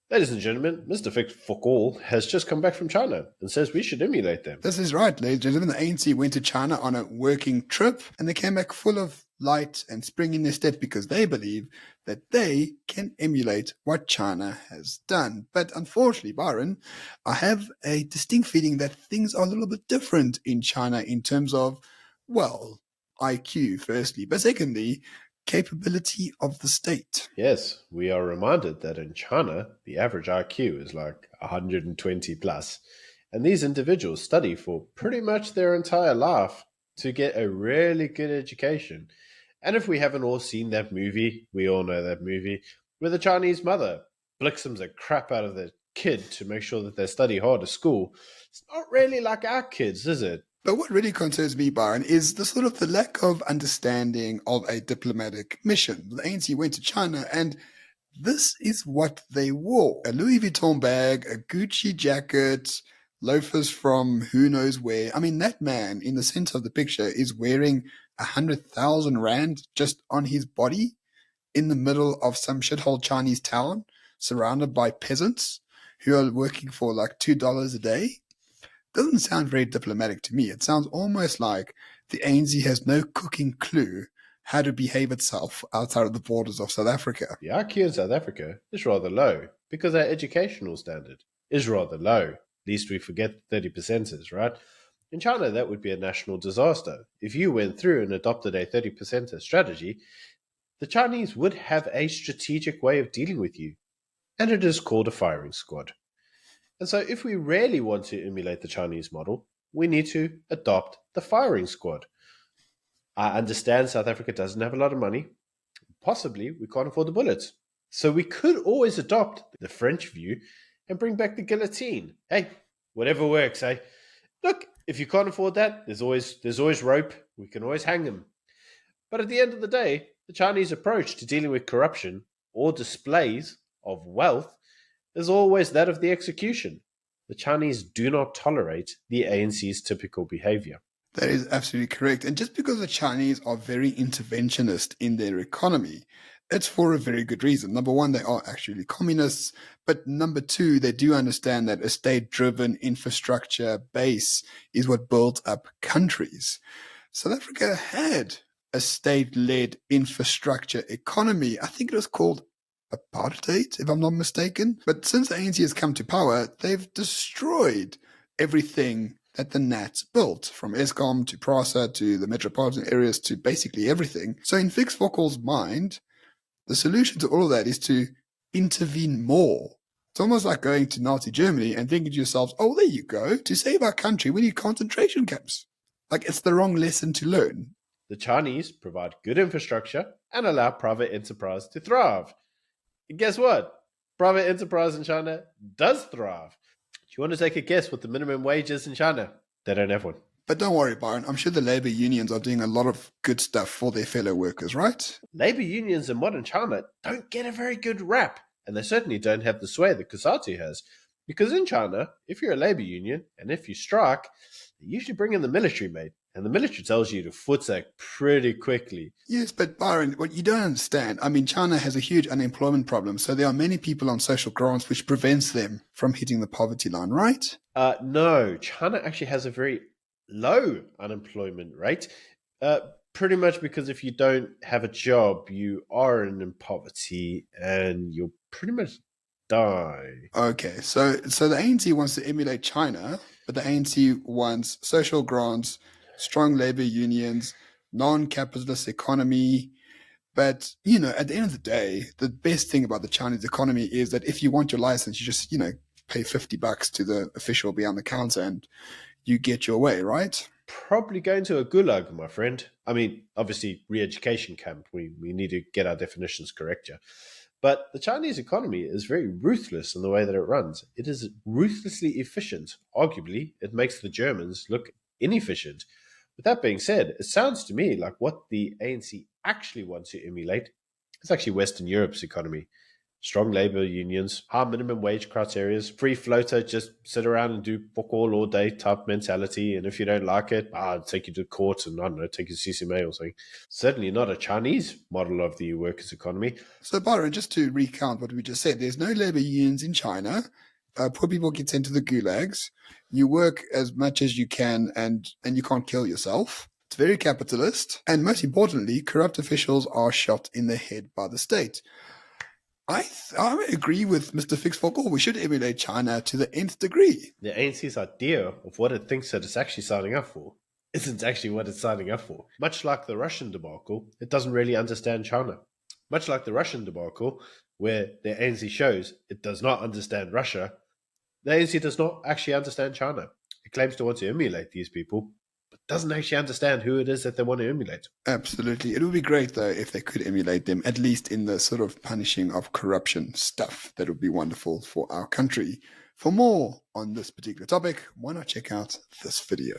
Ladies and gentlemen, Mr. Fix All has just come back from China and says we should emulate them. This is right, ladies and gentlemen. The ANC went to China on a working trip and they came back full of light and spring in their step because they believe that they can emulate what China has done. But unfortunately, Byron, I have a distinct feeling that things are a little bit different in China in terms of, well, IQ, firstly, but secondly, capability of the state. Yes, we are reminded that in China, the average IQ is like 120 plus, and these individuals study for pretty much their entire life to get a really good education. And if we haven't all seen that movie, we all know that movie, where the Chinese mother blixums the crap out of the kid to make sure that they study hard at school. It's not really like our kids, is it? But what really concerns me, Byron, is the sort of the lack of understanding of a diplomatic mission. The ANC went to China and this is what they wore. A Louis Vuitton bag, a Gucci jacket, loafers from who knows where. I mean, that man in the center of the picture is wearing 100,000 rand just on his body in the middle of some shithole Chinese town, surrounded by peasants who are working for like $2 a day. Doesn't sound very diplomatic to me. It sounds almost like the ANC has no cooking clue how to behave itself outside of the borders of South Africa. The IQ in South Africa is rather low because our educational standard is rather low. Least we forget the 30 percenters, right? In China, that would be a national disaster. If you went through and adopted a 30 percenter strategy, the Chinese would have a strategic way of dealing with you, and it is called a firing squad. And so, if we really want to emulate the Chinese model, we need to adopt the firing squad. I understand South Africa doesn't have a lot of money. Possibly we can't afford the bullets. So we could always adopt the French view and bring back the guillotine. Hey, whatever works, eh? Look, if you can't afford that, there's always rope. We can always hang them. But at the end of the day, the Chinese approach to dealing with corruption or displays of wealth is always that of the execution. The Chinese do not tolerate the ANC's typical behavior. That is absolutely correct. And just because the Chinese are very interventionist in their economy, it's for a very good reason. Number one, they are actually communists. But number two, they do understand that a state driven infrastructure base is what built up countries. South Africa had a state led infrastructure economy. I think it was called apartheid, if I'm not mistaken. But since the ANC has come to power, they've destroyed everything that the Nats built, from Eskom to Prasa to the metropolitan areas to basically everything. So in Fix Fokkel's mind, the solution to all of that is to intervene more. It's almost like going to Nazi Germany and thinking to yourselves, oh, there you go. To save our country, we need concentration camps. Like, it's the wrong lesson to learn. The Chinese provide good infrastructure and allow private enterprise to thrive. And guess what? Private enterprise in China does thrive. Do you want to take a guess what the minimum wage is in China? They don't have one. But don't worry, Byron. I'm sure the labor unions are doing a lot of good stuff for their fellow workers, right? Labor unions in modern China don't get a very good rap, and they certainly don't have the sway that Kusatu has. Because in China, if you're a labor union and if you strike, they usually bring in the military, mate. And the military tells you to footsack pretty quickly. Yes, but Byron, what you don't understand, I mean, China has a huge unemployment problem, so there are many people on social grants which prevents them from hitting the poverty line, right? No, China actually has a very low unemployment rate. Pretty much because if you don't have a job, you are in poverty and you'll pretty much die. Okay, so the ANC wants to emulate China, but the ANC wants social grants, strong labor unions, non-capitalist economy. But, at the end of the day, the best thing about the Chinese economy is that if you want your license, you just, pay $50 to the official behind the counter and you get your way, right? Probably going to a gulag, my friend. I mean, obviously, re-education camp. We need to get our definitions correct here. But the Chinese economy is very ruthless in the way that it runs. It is ruthlessly efficient. Arguably, it makes the Germans look inefficient. With that being said, it sounds to me like what the ANC actually wants to emulate is actually Western Europe's economy. strong labour unions, high minimum wage criteria, free floater, just sit around and do book all day type mentality. And if you don't like it, I'll take you to court and, I don't know, take you to CCMA or something. Certainly not a Chinese model of the workers' economy. So, Byron, just to recount what we just said, there's no labor unions in China. Poor people get sent to the gulags. You work as much as you can, and you can't kill yourself. It's very capitalist. And most importantly, corrupt officials are shot in the head by the state. I agree with Mr. Fixfogel. We should emulate China to the nth degree. The ANC's idea of what it thinks that it's actually signing up for isn't actually what it's signing up for. Much like the Russian debacle, it doesn't really understand China. Much like the Russian debacle, where the ANC shows it does not understand Russia, the ANC does not actually understand China. It claims to want to emulate these people, but doesn't actually understand who it is that they want to emulate. Absolutely. It would be great, though, if they could emulate them, at least in the sort of punishing of corruption stuff. That would be wonderful for our country. For more on this particular topic, why not check out this video?